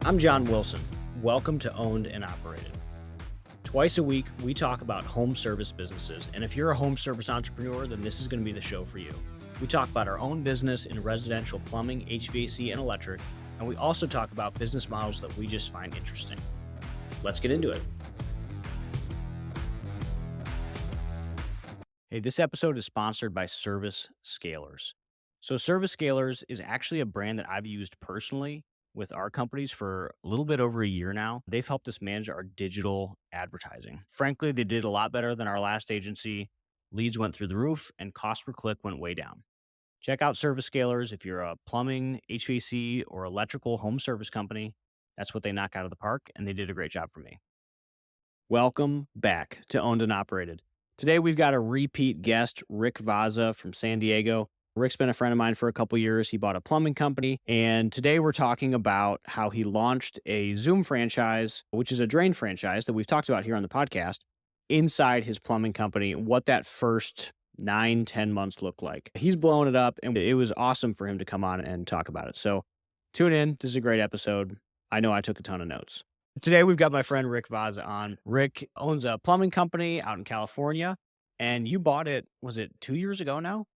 I'm John Wilson. Welcome to Owned and Operated. Twice a week, we talk about home service businesses. And if you're a home service entrepreneur, then this is going to be the show for you. We talk about our own business in residential plumbing, HVAC, and electric. And we also talk about business models that we just find interesting. Let's get into it. Hey, this episode is sponsored by Service Scalers. So Service Scalers is actually a brand that I've used personally with our companies for a little bit over a year now. They've helped us manage our digital advertising. Frankly, they did a lot better than our last agency. Leads went through the roof and cost per click went way down. Check out Service Scalers if you're a plumbing, HVAC, or electrical home service company. That's what they knock out of the park, and they did a great job for me. Welcome back to Owned and Operated. Today, we've got a repeat guest, Rick Vazza from San Diego. Rick's been a friend of mine for a couple years. He bought a plumbing company. And today we're talking about how he launched a Zoom franchise, which is a drain franchise that we've talked about here on the podcast, inside his plumbing company, what that first 9-10 months looked like. He's blowing it up, and it was awesome for him to come on and talk about it. So tune in. This is a great episode. I know I took a ton of notes. Today, we've got my friend Rick Vazza on. Rick owns a plumbing company out in California, and you bought it, was it 2 years ago now?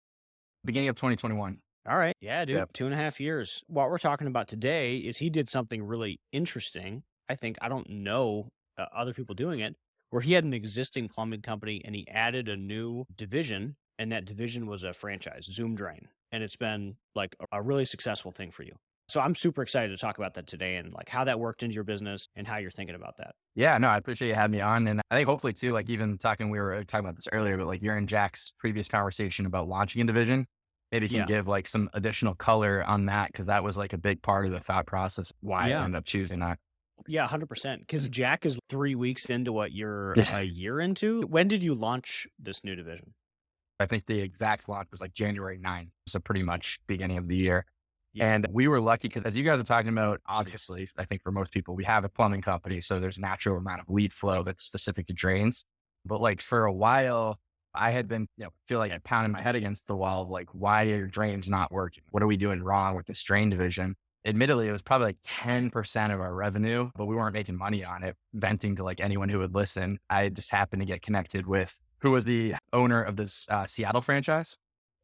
Beginning of 2021. All right. Yeah, dude. Yep. 2.5 years. What we're talking about today is he did something really interesting. I don't know other people doing it, where he had an existing plumbing company and he added a new division, and that division was a franchise, Zoom Drain. And it's been like a really successful thing for you. So I'm super excited to talk about that today and like how that worked into your business and how you're thinking about that. Yeah, no, I appreciate you having me on. And I think hopefully too, like even we were talking about this earlier, but like you're in Jack's previous conversation about launching a division, maybe you can give like some additional color on that. Cause that was like a big part of the thought process, why I ended up choosing that. Yeah, 100%. Because Jack is 3 weeks into what you're a year into. When did you launch this new division? I think the exact launch was like January 9th. So pretty much beginning of the year. Yeah. And we were lucky because as you guys are talking about, obviously, I think for most people, we have a plumbing company. So there's a natural amount of lead flow that's specific to drains. But like for a while, I had been, feel like I pounded my head against the wall of like, why are your drains not working? What are we doing wrong with this drain division? Admittedly, it was probably like 10% of our revenue, but we weren't making money on it. Venting to like anyone who would listen. I just happened to get connected with who was the owner of this Seattle franchise.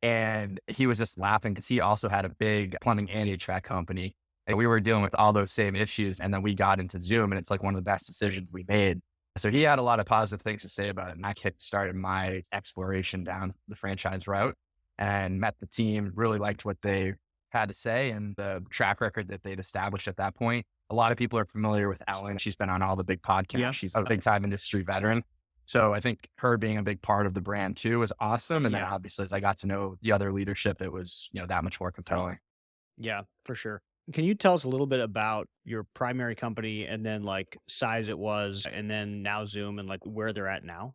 And he was just laughing because he also had a big plumbing and HVAC company. And we were dealing with all those same issues. And then we got into Zoom, and it's like one of the best decisions we made. So he had a lot of positive things to say about it. And that kick-started my exploration down the franchise route and met the team, really liked what they had to say and the track record that they'd established at that point. A lot of people are familiar with Ellen. She's been on all the big podcasts. Yeah. She's a big time industry veteran. So I think her being a big part of the brand too was awesome. And then obviously as I got to know the other leadership, it was, that much more compelling. Yeah, for sure. Can you tell us a little bit about your primary company and then like size it was and then now Zoom and like where they're at now?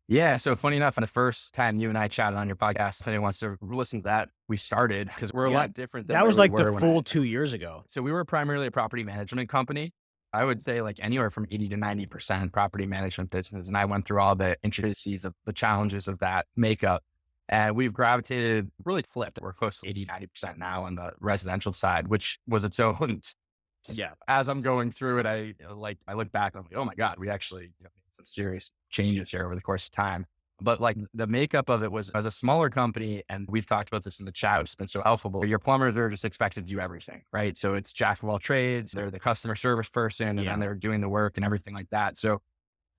Yeah. So funny enough, the first time you and I chatted on your podcast, if anyone wants to listen to that, we started because we're a lot different than that was like the full 2 years ago. So we were primarily a property management company. I would say like anywhere from 80 to 90% property management business. And I went through all the intricacies of the challenges of that makeup. And we've gravitated, really flipped. We're close to 80, 90% now on the residential side, which was its own. Yeah. As I'm going through it, I look back, I'm like, oh my God, we actually made some serious changes here over the course of time. But like the makeup of it was as a smaller company, and we've talked about this in the chat, it's been so helpful. Your plumbers are just expected to do everything, right? So it's jack of all trades. They're the customer service person, and then they're doing the work and everything like that. So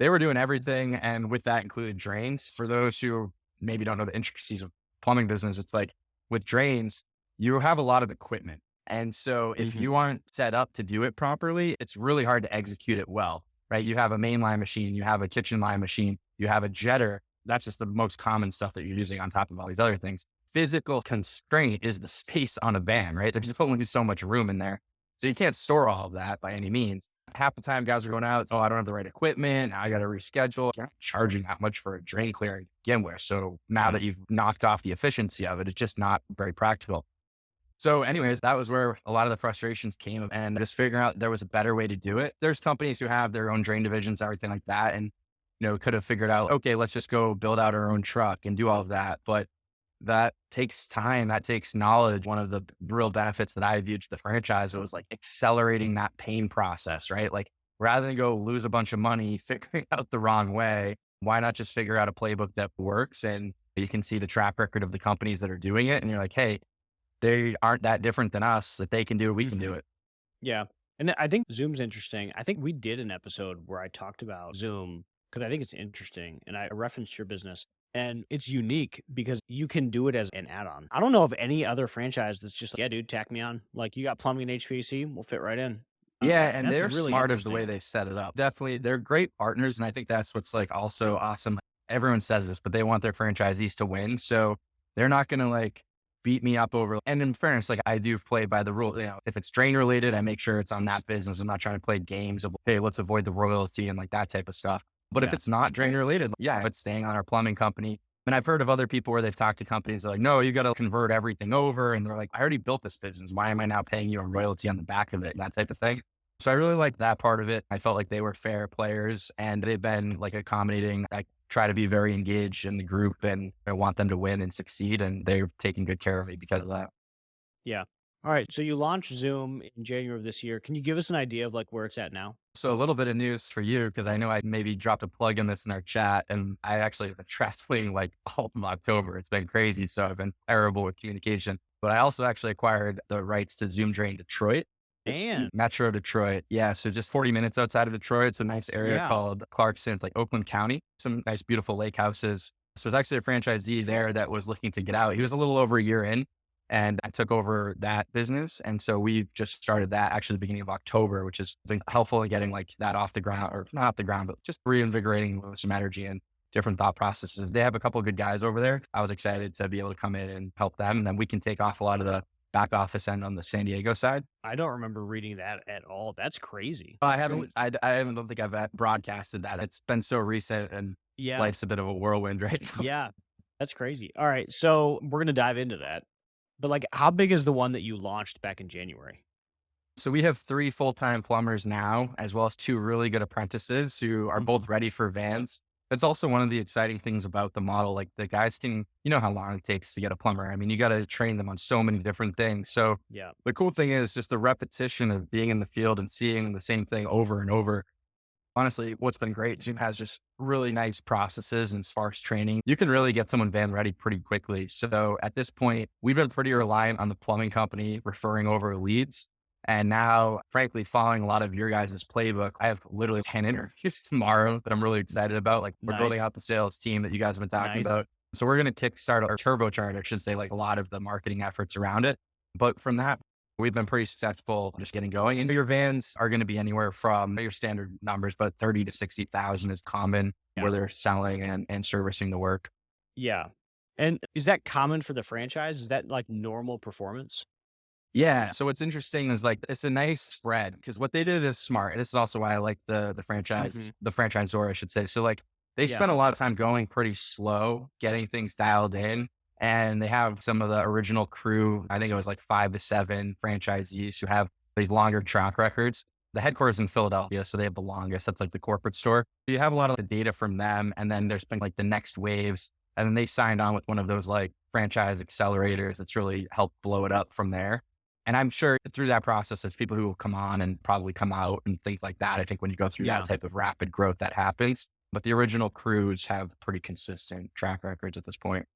they were doing everything. And with that included drains. For those who maybe don't know the intricacies of plumbing business, it's like with drains, you have a lot of equipment. And so if you aren't set up to do it properly, it's really hard to execute it well, right? You have a mainline machine, you have a kitchen line machine, you have a jetter. That's just the most common stuff that you're using on top of all these other things. Physical constraint is the space on a van, right? There's only so much room in there. So you can't store all of that by any means. Half the time guys are going out, I don't have the right equipment. Now I got to reschedule. You're not charging that much for a drain clearing to begin with. So now that you've knocked off the efficiency of it, it's just not very practical. So anyways, that was where a lot of the frustrations came, and just figuring out there was a better way to do it. There's companies who have their own drain divisions, everything like that. And could have figured out, okay, let's just go build out our own truck and do all of that. But that takes time. That takes knowledge. One of the real benefits that I viewed to the franchise was like accelerating that pain process, right? Like rather than go lose a bunch of money figuring out the wrong way, why not just figure out a playbook that works? And you can see the track record of the companies that are doing it. And you're like, hey, they aren't that different than us. If they can do it, we can do Mhm. it. Yeah. And I think Zoom's interesting. I think we did an episode where I talked about Zoom because I think it's interesting and I referenced your business and it's unique because you can do it as an add-on. I don't know of any other franchise that's just like, yeah, dude, tack me on. Like you got plumbing and HVAC, we'll fit right in. Yeah, and That's they're really smart of the way interesting. they set it up. Definitely, they're great partners, and I think that's what's like also awesome. Everyone says this, but they want their franchisees to win, so they're not gonna like beat me up over. And in fairness, like I do play by the rule. You know, if it's drain related, I make sure it's on that business. I'm not trying to play games of hey, let's avoid the royalty and like that type of stuff. But if Yeah. it's not drain related, yeah, it's staying on our plumbing company. And I've heard of other people where they've talked to companies like, no, you got to convert everything over. And they're like, I already built this business. Why am I now paying you a royalty on the back of it? And that type of thing. So I really liked that part of it. I felt like they were fair players and they've been like accommodating. I try to be very engaged in the group and I want them to win and succeed. And they're taking good care of me because of that. Yeah. All right. So you launched Zoom in January of this year. Can you give us an idea of like where it's at now? So a little bit of news for you, because I know I maybe dropped a plug in this in our chat and I actually have been traveling like all of October. It's been crazy. So I've been terrible with communication, but I also actually acquired the rights to Zoom Drain Detroit. It's in And Metro Detroit. Yeah. So just 40 minutes outside of Detroit. It's a nice area yeah. called Clarkson, like Oakland County, some nice, beautiful lake houses. So it's actually a franchisee there that was looking to get out. He was a little over a year in and I took over that business. And so we've just started that actually the beginning of October, which has been helpful in getting like that off the ground or not off the ground, but just reinvigorating with some energy and different thought processes. They have a couple of good guys over there. I was excited to be able to come in and help them. And then we can take off a lot of the back office end on the San Diego side. I don't remember reading that at all. That's crazy. I So haven't, it's don't think I've broadcasted that. It's been so recent and yeah. life's a bit of a whirlwind right now. Yeah. That's crazy. All right. So we're gonna dive into that. But like how big is the one that you launched back in January? So we have 3 full-time plumbers now, as well as 2 really good apprentices who are Mhm. both ready for vans. That's also one of the exciting things about the model. Like the guys can, you know how long it takes to get a plumber. I mean, you got to train them on so many different things. So Yeah. the cool thing is just the repetition of being in the field and seeing the same thing over and over. Honestly, what's been great, Zoom has just really nice processes and sparse training. You can really get someone van ready pretty quickly. So at this point, we've been pretty reliant on the plumbing company referring over leads. And now, frankly, following a lot of your guys' playbook, I have literally 10 interviews tomorrow that I'm really excited about. Like we're building Nice. out the sales team that you guys have been talking Nice. about. So we're going to kickstart or turbocharge, I should say, like a lot of the marketing efforts around it. But from that, we've been pretty successful just getting going. And your vans are going to be anywhere from your standard numbers, but 30 to 60,000 is common Yeah. where they're selling and servicing the work. Yeah. And is that common for the franchise? Is that like normal performance? Yeah. So what's interesting is like it's a nice spread because what they did is smart. This is also why I like Mhm. the franchisor, I should say. So like they Yeah. spent a lot of time going pretty slow, getting things dialed in. And they have some of the original crew. I think it was like 5 to 7 franchisees who have these longer track records. The headquarters in Philadelphia, so they have the longest. That's like the corporate store. You have a lot of the data from them, and then there's been like the next waves, and then they signed on with one of those like franchise accelerators that's really helped blow it up from there. And I'm sure through that process, there's people who will come on and probably come out and things like that. I think when you go through that Yeah. type of rapid growth, that happens. But the original crews have pretty consistent track records at this point.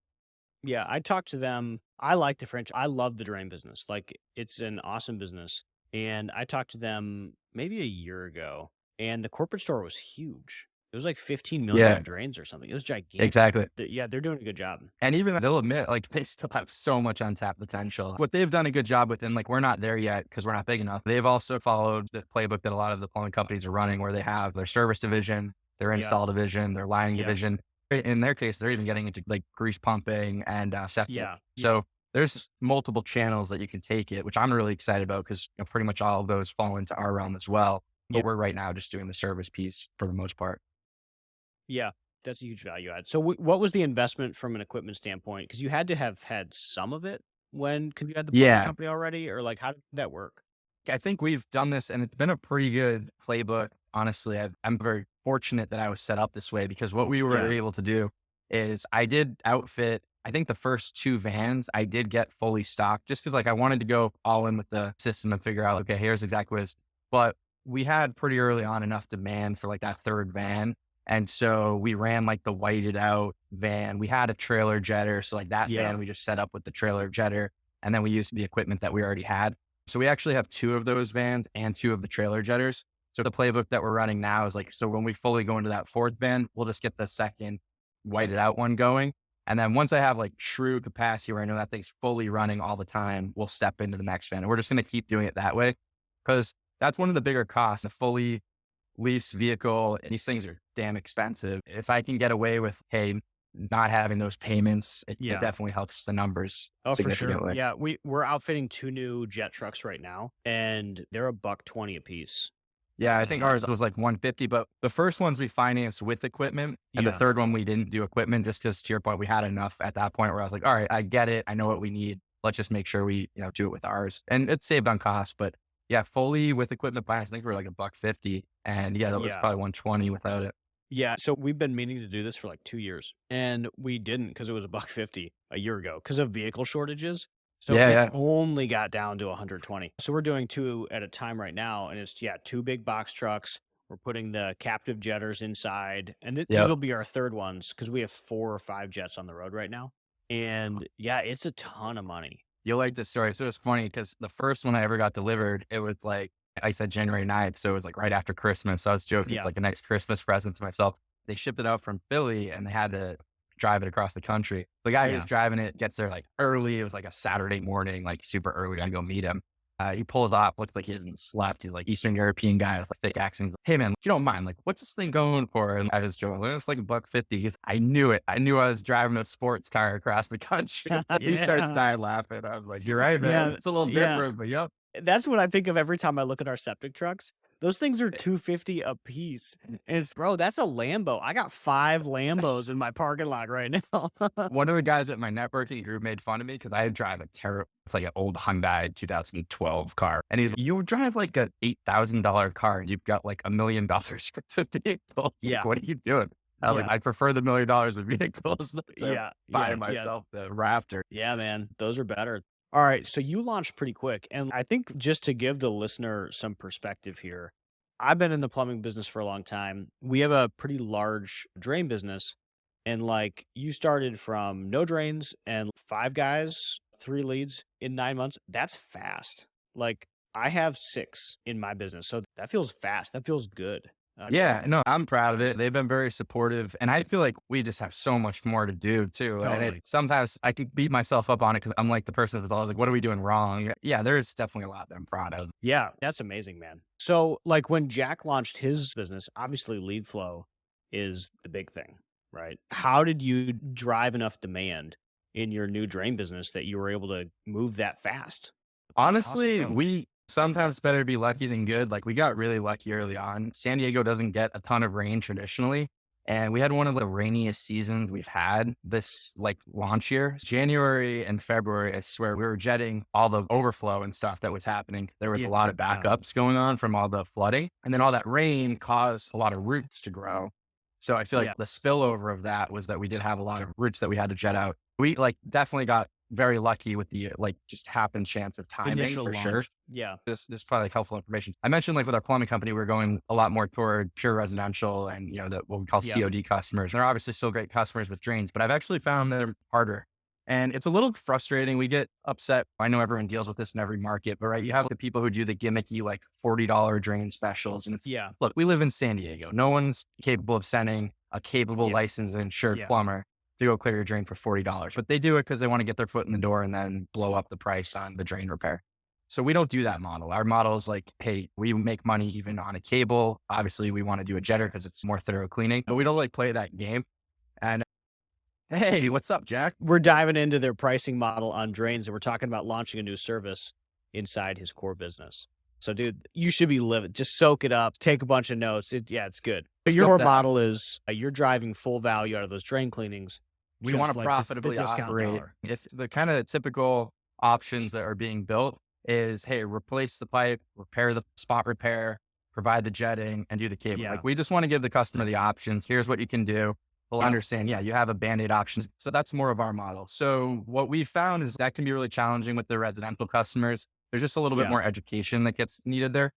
Yeah. I talked to them. I like the French. I love the drain business. Like it's an awesome business. And I talked to them maybe a year ago and the corporate store was huge. It was like 15 million Yeah, in drains or something. It was gigantic. exactly. Yeah, they're doing a good job. And even they'll admit, like, they still have so much untapped potential. What they've done a good job with, and like, we're not there yet because we're not big enough. They've also followed the playbook that a lot of the plumbing companies are running, where they have their service division, their Yeah. install division, their lining Yeah. division. In their case, they're even getting into like grease pumping and septic. Yeah. Yeah. So there's multiple channels that you can take it, which I'm really excited about because pretty much all of those fall into our realm as well. Yeah. But we're right now just doing the service piece for the most part. Yeah. That's a huge value add. So what was the investment from an equipment standpoint? Because you had to have had some of it when 'cause you had the plumbing Yeah, company already, or like how did that work? I think we've done this and it's been a pretty good playbook. Honestly, I'm very fortunate that I was set up this way because what we were Yeah. able to do is I did outfit I think the first 2 vans I did get fully stocked just because like I wanted to go all in with the system and figure out, okay, here's exactly what it is. But we had pretty early on enough demand for like that third van. And so we ran like the whited out van. We had a trailer jetter. So like that Yeah. van we just set up with the trailer jetter. And then we used the equipment that we already had. So we actually have 2 of those vans and 2 of the trailer jetters. So the playbook that we're running now is like, so when we fully go into that fourth van, we'll just get the second whited out one going. And then once I have like true capacity where I know that thing's fully running all the time, we'll step into the next van. And we're just going to keep doing it that way because that's one of the bigger costs, a fully leased vehicle. And these things are damn expensive. If I can get away with, hey, not having those payments, it Yeah. definitely helps the numbers Oh, for sure. significantly. Yeah, we're outfitting 2 new jet trucks right now, and they're a buck 20 a piece. Yeah, I think And ours was like 150, but the first ones we financed with equipment, and the yeah, third one we didn't do equipment just because to your point, we had enough at that point where I was like, all right, I get it. I know what we need. Let's just make sure we, do it with ours. And it saved on cost, but yeah, fully with equipment finance, I think we're like a buck 50. And yeah, that was yeah. probably 120 without it. Yeah, so we've been meaning to do this for like 2 years, and we didn't because it was a buck 50 a year ago because of vehicle shortages. So Yeah, it yeah. only got down to 120. So we're doing 2 at a time right now, and it's, yeah, 2 big box trucks. We're putting the captive jetters inside, and these Yep. will be our third ones because we have 4 or 5 jets on the road right now. And yeah, it's a ton of money. You'll like this story. So it's funny because the first one I ever got delivered, it was like, I said January 9th. So it was like right after Christmas. So I was joking, it's Yeah, like a nice Christmas present to myself. They shipped it out from Philly and they had to drive it across the country. The guy who was yeah. driving it gets there like early. It was like a Saturday morning, like super early. I go meet him. He pulls off, looks like he hasn't slept. He's like Eastern European guy with a thick accent. He's like, hey man, you don't mind, like, what's this thing going for? And I was joking, "Well, it's like a buck 50. I knew it. I knew I was driving a sports car across the country. He starts Yeah. dying laughing. I was like, you're right, man. Yeah, It's a little yeah. different, but yep. That's what I think of every time I look at our septic trucks. Those things are 250 a piece. And it's, bro, that's a Lambo. I got 5 Lambos in my parking lot right now. One of the guys at my networking group made fun of me because I drive a terrible, it's like an old Hyundai 2012 car. And he's like, you drive like a $8,000 car and you've got like $1 million for 50 vehicles. Like, Yeah. what are you doing? I was like, Yeah. I prefer the $1 million of vehicles than to Yeah. buy Yeah. Yeah. myself the Raptor. Yeah, man. Those are better. All right. So you launched pretty quick. And I think just to give the listener some perspective here, I've been in the plumbing business for a long time. We have a pretty large drain business. And like you started from no drains and 5 guys, 3 leads in 9 months. That's fast. Like I have 6 in my business. So that feels fast. That feels good. Yeah, no, I'm proud of it. They've been very supportive. And I feel like we just have so much more to do too. And Totally. sometimes I could beat myself up on it because I'm like the person that's always like, what are we doing wrong? Yeah, there's definitely a lot that I'm proud of. Yeah, that's amazing, man. So, like when Jack launched his business, obviously lead flow is the big thing, right? How did you drive enough demand in your new drain business that you were able to move that fast? That's awesome, Honestly, bro. we sometimes better be lucky than good. Like we got really lucky early on. San Diego doesn't get a ton of rain traditionally. And we had one of the rainiest seasons we've had this like launch year. January and February, I swear, we were jetting all the overflow and stuff that was happening. There was Yeah. a lot of Yeah. backups going on from all the flooding. And then all that rain caused a lot of roots to grow. So I feel like Yeah. the spillover of that was that we did have a lot of roots that we had to jet out. We like definitely got very lucky with the like just happen chance of timing Initial for sure. launch. Yeah. This is probably like helpful information. I mentioned like with our plumbing company, we're going a lot more toward pure residential and what we call Yeah. COD customers. And they're obviously still great customers with drains, but I've actually found they're harder. And it's a little frustrating. We get upset. I know everyone deals with this in every market, but right, you have the people who do the gimmicky like $40 drain specials. And it's Yeah. look, we live in San Diego. No one's capable of sending a capable, Yeah. licensed, and insured Yeah. plumber to go clear your drain for $40. But they do it because they want to get their foot in the door and then blow up the price on the drain repair. So we don't do that model. Our model is like, hey, we make money even on a cable. Obviously, we want to do a jetter because it's more thorough cleaning, but we don't like play that game. And hey, what's up, Jack? We're diving into their pricing model on drains and we're talking about launching a new service inside his core business. So, dude, you should be living. Just soak it up. Take a bunch of notes. It's good. But your Scope core that. model is you're driving full value out of those drain cleanings. We Just want to like profitably the discount operate. dollar. If the kind of typical options that are being built is, hey, replace the pipe, repair the spot repair, provide the jetting, and do the cable. Yeah. Like we just want to give the customer the options. Here's what you can do. will Yep. understand, yeah, you have a Band-Aid option. So that's more of our model. So what we found is that can be really challenging with the residential customers. There's just a little bit Yeah. more education that gets needed there.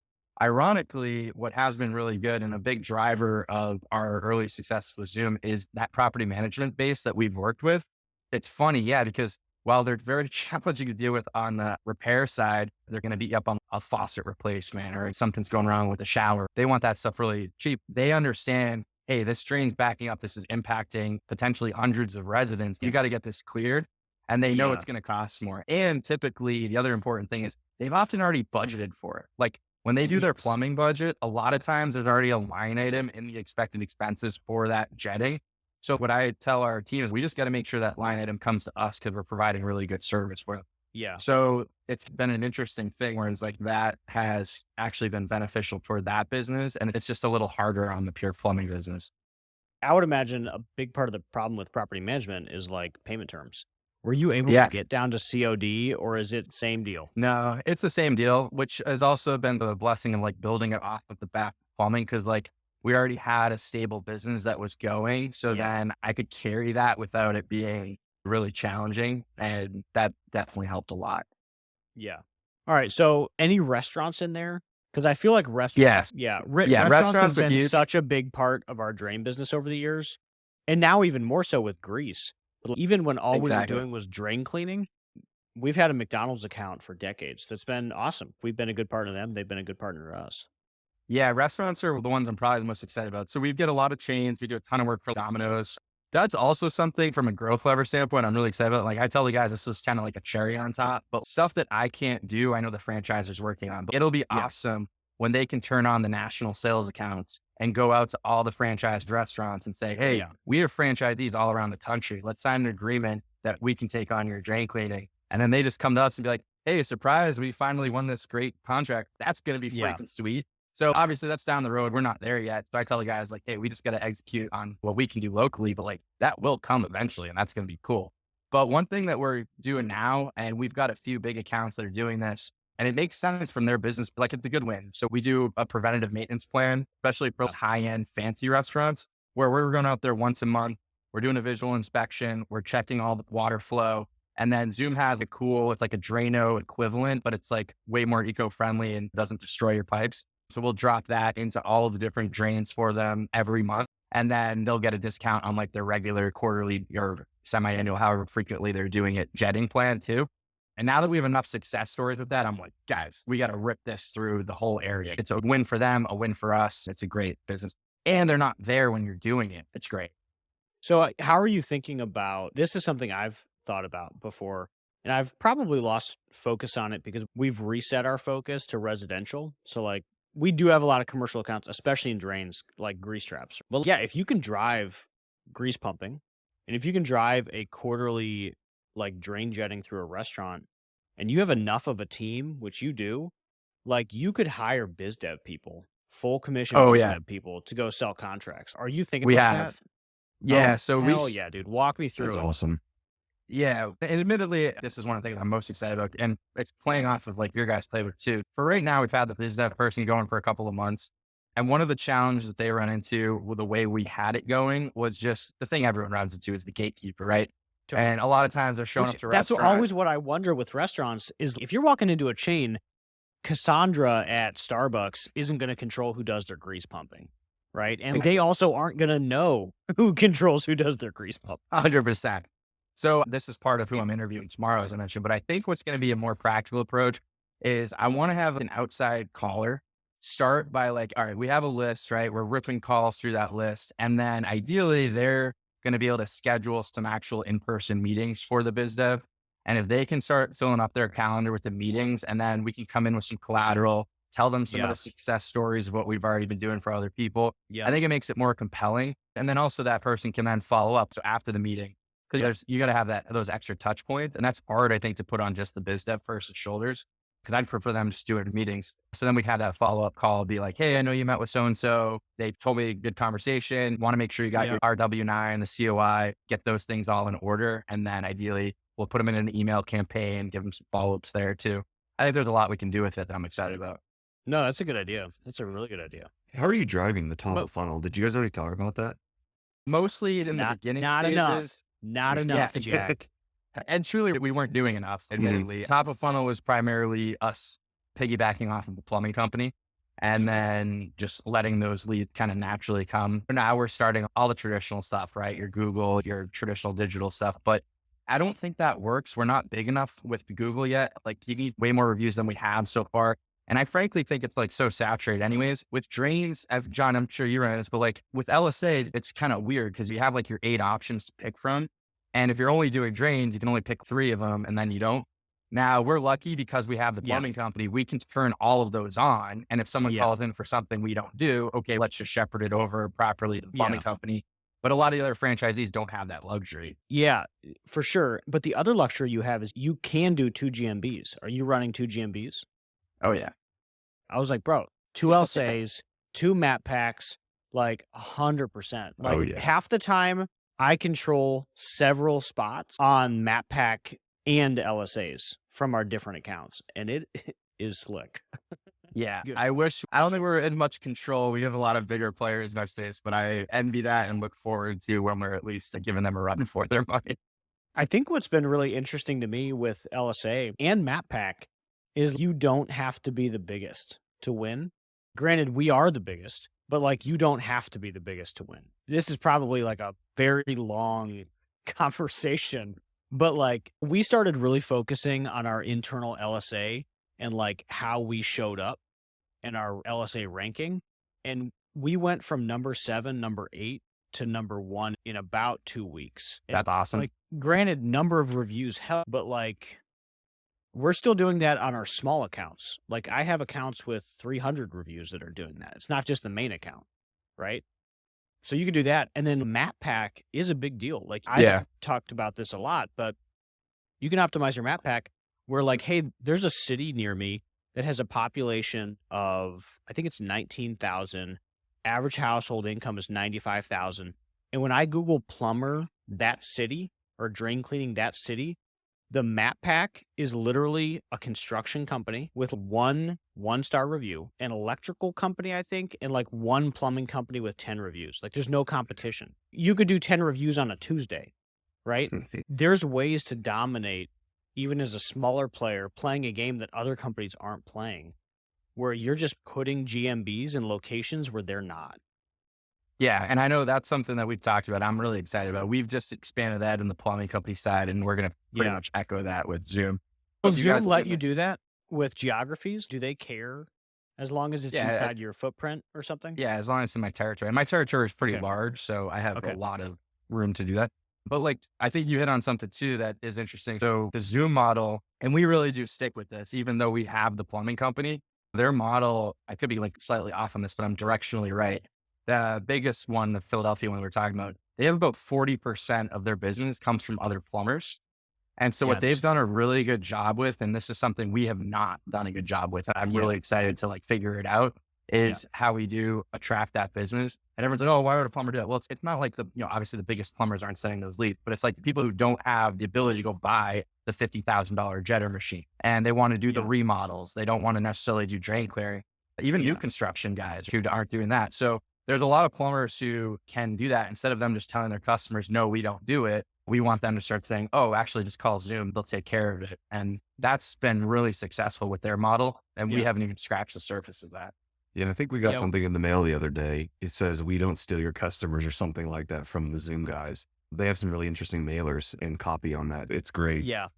Ironically, what has been really good and a big driver of our early success with Zoom is that property management base that we've worked with. It's funny, yeah, because while they're very challenging to deal with on the repair side, they're going to beat you up on a faucet replacement or something's going wrong with the shower. They want that stuff really cheap. They understand, hey, this drain's backing up. This is impacting potentially hundreds of residents. You got to get this cleared. And they know Yeah. it's going to cost more. And typically, the other important thing is they've often already budgeted for it. Like when they do their Yes. plumbing budget, a lot of times there's already a line item in the expected expenses for that jetting. So what I tell our team is we just got to make sure that line item comes to us because we're providing really good service for them. Yeah. So it's been an interesting thing where it's like that has actually been beneficial toward that business. And it's just a little harder on the pure plumbing business. I would imagine a big part of the problem with property management is like payment terms. Were you able to Yeah. get down to COD or is it same deal? No, it's the same deal, which has also been the blessing of like building it off of the back plumbing because like we already had a stable business that was going. So Yeah. then I could carry that without it being really challenging. And that definitely helped a lot. Yeah. All right. So any restaurants in there? Because I feel like Yes. yeah, Yeah. restaurants has Restaurants are been huge. such a big part of our drain business over the years. And now even more so with grease. But even when all we were Exactly. doing was drain cleaning, we've had a McDonald's account for decades. That's been awesome. We've been a good partner to them. They've been a good partner to us. Yeah, restaurants are the ones I'm probably the most excited about. So we get a lot of chains. We do a ton of work for Domino's. That's also something from a growth lever standpoint I'm really excited about. Like I tell the guys, this is kind of like a cherry on top, but stuff that I can't do, I know the franchiser's working on. But it'll be Yeah. awesome when they can turn on the national sales accounts and go out to all the franchised restaurants and say, hey, Yeah. we have franchisees all around the country. Let's sign an agreement that we can take on your drain cleaning. And then they just come to us and be like, hey, surprise, we finally won this great contract. That's going to be Yeah. freaking sweet. So obviously that's down the road. We're not there yet. So I tell the guys like, hey, we just got to execute on what we can do locally, but like that will come eventually and that's going to be cool. But one thing that we're doing now, and we've got a few big accounts that are doing this and it makes sense from their business, like it's a good win. So we do a preventative maintenance plan, especially for those high-end fancy restaurants where we're going out there once a month. We're doing a visual inspection. We're checking all the water flow. And then Zoom has a cool, it's like a Drano equivalent, but it's like way more eco-friendly and doesn't destroy your pipes. So we'll drop that into all of the different drains for them every month. And then they'll get a discount on like their regular quarterly or semi-annual, however frequently they're doing it, jetting plan too. And now that we have enough success stories with that, I'm like, guys, we got to rip this through the whole area. It's a win for them, a win for us. It's a great business. And they're not there when you're doing it. It's great. So how are you thinking about this? Is something I've thought about before, and I've probably lost focus on it because we've reset our focus to residential. So like we do have a lot of commercial accounts, especially in drains like grease traps. Well, yeah, if you can drive grease pumping and if you can drive a quarterly like drain jetting through a restaurant and you have enough of a team, which you do, like you could hire biz dev people, full commission Oh, biz yeah, dev people to go sell contracts. Are you thinking we about that? have. Oh, Yeah. So hell yeah, dude. Walk me that's through it. awesome. Yeah, and admittedly, this is one of the things I'm most excited about, and it's playing off of like your guys' playbook too. For right now, we've had the biz dev person going for a couple of months, and one of the challenges that they run into with the way we had it going was just the thing everyone runs into is the gatekeeper, right? Totally. And a lot of times they're showing Which up to that's restaurants. always what I wonder with restaurants is if you're walking into a chain, Cassandra at Starbucks isn't gonna control who does their grease pumping, right? And they also aren't gonna know who controls who does their grease pump. 100%. So this is part of who I'm interviewing tomorrow, as I mentioned. But I think what's going to be a more practical approach is I want to have an outside caller start by like, all right, we have a list, right? We're ripping calls through that list. And then ideally they're going to be able to schedule some actual in-person meetings for the biz dev. And if they can start filling up their calendar with the meetings and then we can come in with some collateral, tell them some of Yeah. the success stories of what we've already been doing for other people. I Yeah. think it makes it more compelling. And then also that person can then follow up. So after the meeting, because you got to have those extra touch points. And that's hard, I think, to put on just the biz dev person's shoulders. Because I'd prefer them just doing meetings. So then we have that follow-up call, be like, hey, I know you met with so-and-so. They told me a good conversation. Want to make sure you got Yeah. your RW9, the COI, get those things all in order. And then ideally we'll put them in an email campaign, give them some follow-ups there too. I think there's a lot we can do with it that I'm excited about. No, that's a good idea. That's a really good idea. How are you driving the top of But the funnel? Did you guys already talk about that? mostly in the Not beginning not enough. stages. Not Yeah. enough, Jack. And truly, we weren't doing enough, admittedly. Top of funnel was primarily us piggybacking off of the plumbing company and then just letting those leads kind of naturally come. Now we're starting all the traditional stuff, right? Your Google, your traditional digital stuff. But I don't think that works. We're not big enough with Google yet. Like you need way more reviews than we have so far. And I frankly think it's like so saturated anyways. With drains, John, I'm sure you ran this, but like with LSA, it's kind of weird because you have like your 8 options to pick from. And if you're only doing drains, you can only pick 3 of them and then you don't. Now we're lucky because we have the Yeah. plumbing company. We can turn all of those on. And if someone Yeah. calls in for something we don't do, okay, let's just shepherd it over properly to the plumbing Yeah. company. But a lot of the other franchisees don't have that luxury. Yeah, for sure. But the other luxury you have is you can do 2 GMBs. Are you running 2 GMBs? Oh yeah. I was like, "Bro, 2 LSAs, 2 map packs, like 100%." Oh, Like yeah. half the time I control several spots on map pack and LSAs from our different accounts, and it is slick. Yeah. Good. I don't think we're in much control. We have a lot of bigger players in our space, but I envy that and look forward to when we're at least giving them a run for their money. I think what's been really interesting to me with LSA and map pack is you don't have to be the biggest to win. Granted, we are the biggest, but like you don't have to be the biggest to win. This is probably like a very long conversation, but like we started really focusing on our internal LSA and like how we showed up in our LSA ranking. And we went from number 7, number 8 to number 1 in about 2 weeks. And That's awesome. like, granted, number of reviews help, but like we're still doing that on our small accounts. Like I have accounts with 300 reviews that are doing that. It's not just the main account, right? So you can do that. And then map pack is a big deal. Like I've Yeah. talked about this a lot, but you can optimize your map pack where like, hey, there's a city near me that has a population of, I think it's 19,000. Average household income is 95,000. And when I Google plumber that city or drain cleaning that city, the map pack is literally a construction company with 1-star review, an electrical company, I think, and like 1 plumbing company with 10 reviews. Like there's no competition. You could do 10 reviews on a Tuesday, right? There's ways to dominate even as a smaller player playing a game that other companies aren't playing, where you're just putting GMBs in locations where they're not. Yeah. And I know that's something that we've talked about. I'm really excited about. We've just expanded that in the plumbing company side, and we're going to pretty Yeah. much echo that with Zoom. Will You guys Zoom let do you this. do that with geographies? Do they care as long as it's Yeah. inside your footprint or something? Yeah, as long as it's in my territory. And my territory is pretty Okay. large, so I have Okay. a lot of room to do that. But like, I think you hit on something too that is interesting. So the Zoom model, and we really do stick with this, even though we have the plumbing company, their model, I could be like slightly off on this, but I'm directionally right. The biggest one, the Philadelphia one we were talking about, they have about 40% of their business comes from other plumbers. And so what they've Yes. done a really good job with, and this is something we have not done a good job with, and I'm Yeah. really excited to like figure it out, is how we do attract that business. And everyone's like, oh, why would a plumber do that? Well, it's not like obviously the biggest plumbers aren't sending those leads, but it's like the people who don't have the ability to go buy the $50,000 jetter machine and they want to do the Yeah. remodels. They don't want to necessarily do drain clearing, even new Yeah. construction guys who aren't doing that. So there's a lot of plumbers who can do that instead of them just telling their customers, no, we don't do it. We want them to start saying, oh, actually just call Zoom. They'll take care of it. And that's been really successful with their model. And we Yeah. haven't even scratched the surface of that. Yeah, and I think we got Yeah. something in the mail the other day. It says, we don't steal your customers or something like that from the Zoom guys. They have some really interesting mailers and copy on that. It's great. Yeah.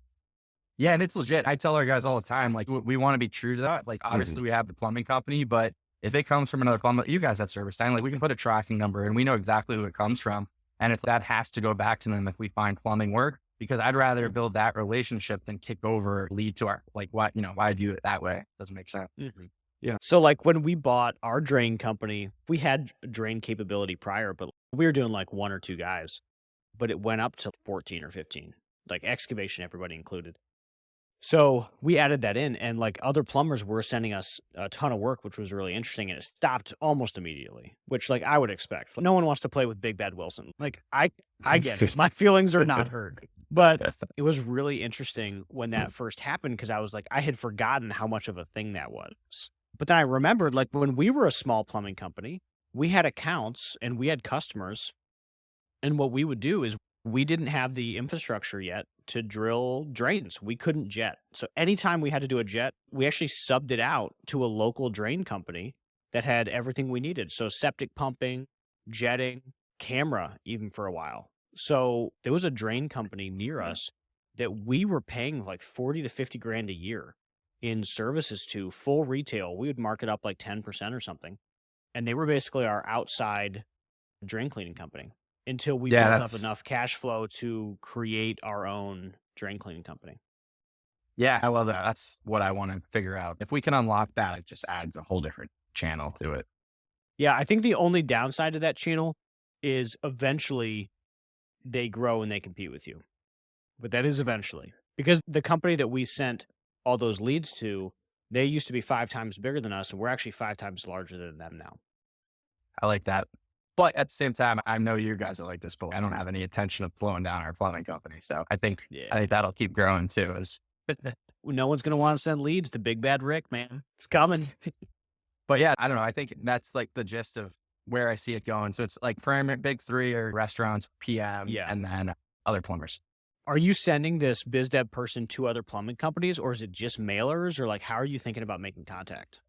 Yeah, and it's legit. I tell our guys all the time, like, we want to be true to that. Like, obviously, we have the plumbing company, but if it comes from another plumber, you guys have service time, like, we can put a tracking number and we know exactly who it comes from. And if that has to go back to them, if we find plumbing work, because I'd rather build that relationship than kick over lead to our, like, what, why do it that way? Doesn't make sense. Mhm. Yeah. So like when we bought our drain company, we had drain capability prior, but we were doing like 1 or 2 guys, but it went up to 14 or 15, like excavation, everybody included. So we added that in, and like other plumbers were sending us a ton of work, which was really interesting. And it stopped almost immediately, which like I would expect. No one wants to play with Big Bad Wilson. Like I get it. My feelings are not hurt. But it was really interesting when that first happened because I was like, I had forgotten how much of a thing that was. But then I remembered like when we were a small plumbing company, we had accounts and we had customers And what we would do is we didn't have the infrastructure yet to drill drains. We couldn't jet. So anytime we had to do a jet, we actually subbed it out to a local drain company that had everything we needed. So septic pumping, jetting, camera, even for a while. So there was a drain company near us that we were paying like 40 to 50 grand a year in services to full retail. We would mark it up like 10% or something. And they were basically our outside drain cleaning company until we Yeah, built up that's enough cash flow to create our own drain cleaning company. yeah, I love that. That's what I want to figure out. If we can unlock that, it just adds a whole different channel to it. Yeah, I think the only downside to that channel is eventually they grow and they compete with you. But that is eventually. Because the company that we sent all those leads to, they used to be 5 times bigger than us, and we're actually 5 times larger than them now. I like that. But at the same time, I know you guys are like this, but I don't have any intention of slowing down our plumbing company. So I think Yeah. that'll keep growing too. No one's going to want to send leads to Big Bad Rick, man. It's coming. But yeah, I don't know. I think that's like the gist of where I see it going. So it's like big three are restaurants, PM, Yeah. and then other plumbers. Are you sending this biz dev person to other plumbing companies, or is it just mailers, or like how are you thinking about making contact?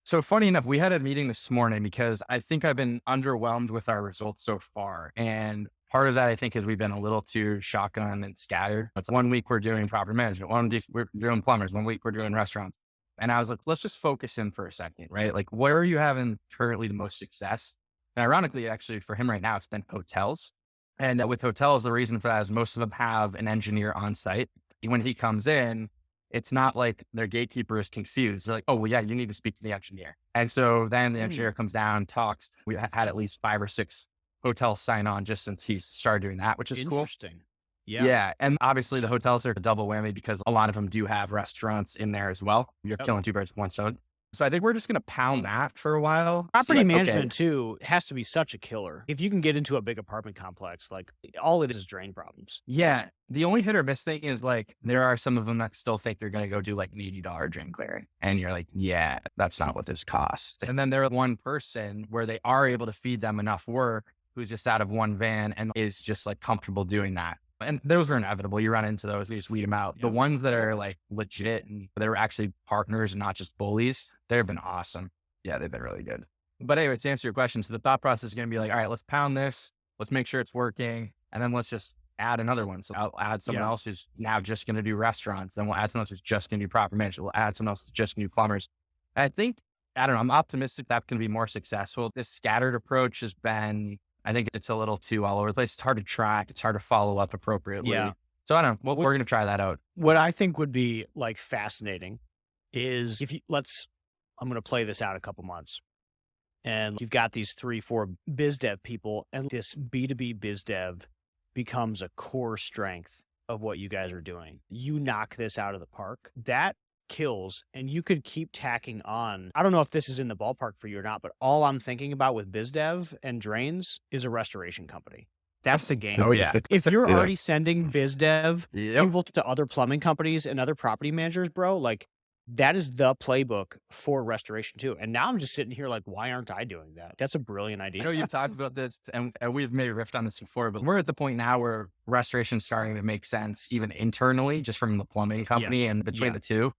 So funny enough, we had a meeting this morning because I think I've been underwhelmed with our results so far. And part of that, I think, is we've been a little too shotgun and scattered. It's 1 week we're doing property management. 1 week we're doing plumbers. 1 week we're doing restaurants. And I was like, let's just focus in for a second, right? Like, where are you having currently the most success? And ironically, actually, for him right now, it's been hotels. And with hotels, the reason for that is most of them have an engineer on site. When he comes in, it's not like their gatekeeper is confused. They're like, oh, well, yeah, you need to speak to the engineer. And so then the engineer comes down, talks. We had at least 5 or 6 hotels sign on just since he started doing that, which is cool. Interesting. Yeah. Yeah. And obviously the hotels are a double whammy because a lot of them do have restaurants in there as well. You're Yep. killing 2 birds with 1 stone. So I think we're just going to pound that for a while. Property See, like, management too has to be such a killer. If you can get into a big apartment complex, like all it is drain problems. Yeah. The only hit or miss thing is like, there are some of them that still think they're going to go do like an $80 drain clearing. And you're like, yeah, that's not what this costs. And then there are one person where they are able to feed them enough work who's just out of one van and is just like comfortable doing that. And those are inevitable. You run into those, we just weed them out. The ones that are like legit and they're actually partners and not just bullies, they've been awesome. Yeah, they've been really good. But anyway, to answer your question, so the thought process is going to be like, all right, let's pound this. Let's make sure it's working. And then let's just add another one. So I'll add someone else who's now just going to do restaurants. Then we'll add someone else who's just going to do property management. We'll add someone else who's just going to do plumbers. I think, I don't know, I'm optimistic that's going to be more successful. This scattered approach has been, I think it's a little too all over the place. It's hard to track. It's hard to follow up appropriately. Yeah. So I don't know. Well, we're going to try that out. What I think would be like fascinating is if you I'm going to play this out a couple months and you've got these 3, 4 biz dev people and this B2B biz dev becomes a core strength of what you guys are doing. You knock this out of the park. That kills, and you could keep tacking on. I don't know if this is in the ballpark for you or not, but all I'm thinking about with biz dev and drains is a restoration company. That's the game. Oh, yeah. If you're Yeah. already sending biz dev people to other plumbing companies and other property managers, bro, like that is the playbook for restoration too. And now I'm just sitting here like, why aren't I doing that? That's a brilliant I idea. know you've talked about this and we've maybe riffed on this before, but we're at the point now where restoration is starting to make sense even internally, just from the plumbing company and between the two.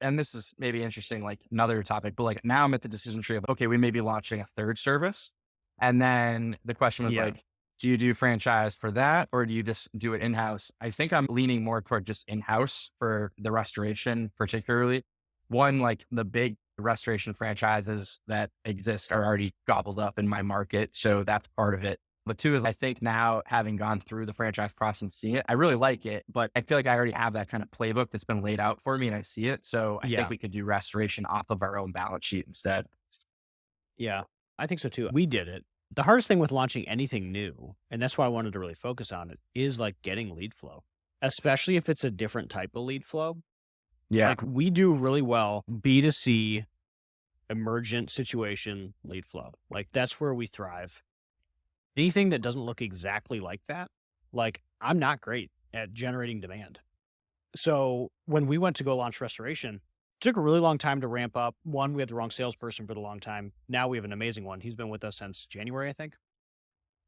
And this is maybe interesting, like another topic, but like now I'm at the decision tree of, okay, we may be launching a third service. And then the question was like, do you do franchise for that or do you just do it in-house? I think I'm leaning more toward just in-house for the restoration, particularly. One, like the big restoration franchises that exist are already gobbled up in my market. So that's part of it. But 2 is I think now having gone through the franchise process and seeing it, I really like it, but I feel like I already have that kind of playbook that's been laid out for me and I see it. So I think we could do restoration off of our own balance sheet instead. Yeah, I think so too. We did it. The hardest thing with launching anything new, and that's why I wanted to really focus on it, is like getting lead flow, especially if it's a different type of lead flow. Yeah. Like we do really well B2C emergent situation lead flow. Like that's where we thrive. Anything that doesn't look exactly like that, like I'm not great at generating demand. So when we went to go launch restoration, it took a really long time to ramp up. One, we had the wrong salesperson for the long time. Now we have an amazing one. He's been with us since January, I think.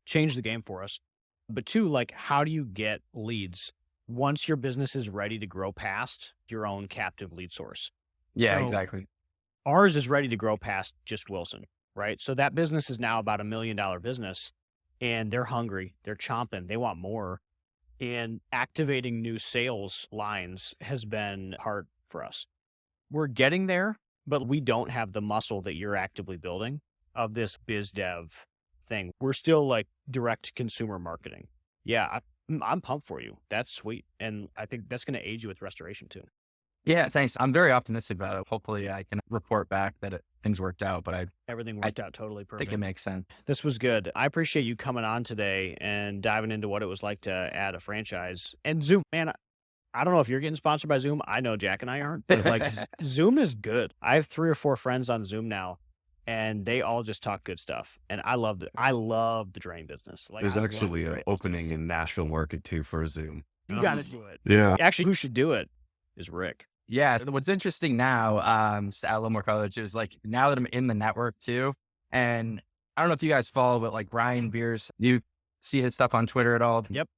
Changed the game for us. But two, like, how do you get leads once your business is ready to grow past your own captive lead source? Yeah, So exactly. ours is ready to grow past just Wilson, right? So that business is now about $1 million business, and they're hungry. They're chomping. They want more. And activating new sales lines has been hard for us. We're getting there, but we don't have the muscle that you're actively building of this biz dev thing. We're still like direct consumer marketing. Yeah, I'm pumped for you. That's sweet. And I think that's going to aid you with restoration too. Yeah, thanks. I'm very optimistic about it. Hopefully I can report back that things worked out, but I Everything worked out totally perfect. think it makes sense. This was good. I appreciate you coming on today and diving into what it was like to add a franchise. And Zoom, man, I don't know if you're getting sponsored by Zoom. I know Jack and I aren't, but like Zoom is good. I have 3 or 4 friends on Zoom now, and they all just talk good stuff. And I love the drain business. Like, There's I love actually the an drain opening business. in Nashville market too for a Zoom. You got to do it. Yeah. Actually, who should do it is Rick. Yeah. What's interesting now, just to add a little more color, is like now that I'm in the network too, and I don't know if you guys follow, but like Ryan Beers, you see his stuff on Twitter at all? Yep.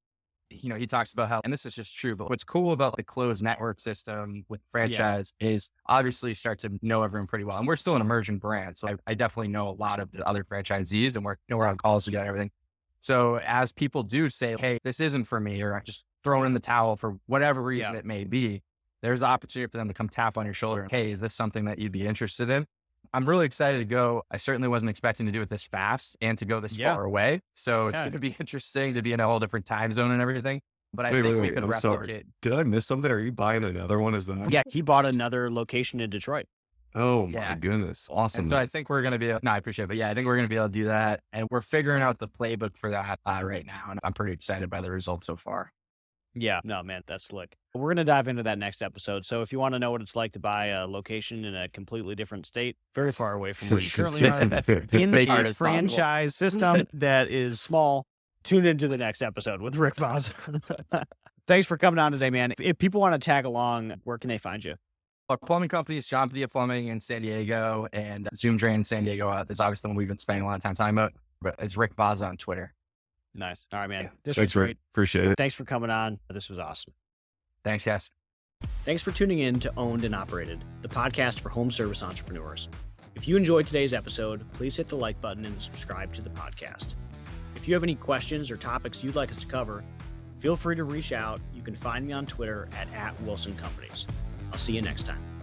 You know, he talks about how, and this is just true, but what's cool about the closed network system with franchise is obviously you start to know everyone pretty well. And we're still an emerging brand. So I definitely know a lot of the other franchisees, and we're on calls together, everything. So as people do say, hey, this isn't for me, or just throw in the towel for whatever reason it may be, there's the opportunity for them to come tap on your shoulder and, hey, is this something that you'd be interested in? I'm really excited to go. I certainly wasn't expecting to do it this fast and to go this far away. So it's going to be interesting to be in a whole different time zone and everything. But I think we could I'm sorry. replicate. Did I miss something? Are you buying another one? Is that? Yeah, he bought another location in Detroit. Oh my goodness. Awesome. And so I think we're going to be able, no, I appreciate it. But yeah, I think we're going to be able to do that. And we're figuring out the playbook for that right now. And I'm pretty excited by the results so far. Yeah, no, man, that's slick. We're going to dive into that next episode. So if you want to know what it's like to buy a location in a completely different state, very far away from where you currently are, in the franchise system that is small, tune into the next episode with Rick Vazza. Thanks for coming on today, man. If people want to tag along, where can they find you? Our plumbing company is John Padilla Plumbing in San Diego, and Zoom Drain in San Diego. There's obviously the one we've been spending a lot of time talking about, but it's Rick Vazza on Twitter. Nice. All right, man. This Thanks, was great. Rick. Appreciate it. Thanks for coming on. This was awesome. Thanks, guys. Thanks for tuning in to Owned and Operated, the podcast for home service entrepreneurs. If you enjoyed today's episode, please hit the like button and subscribe to the podcast. If you have any questions or topics you'd like us to cover, feel free to reach out. You can find me on Twitter at @WilsonCompanies. I'll see you next time.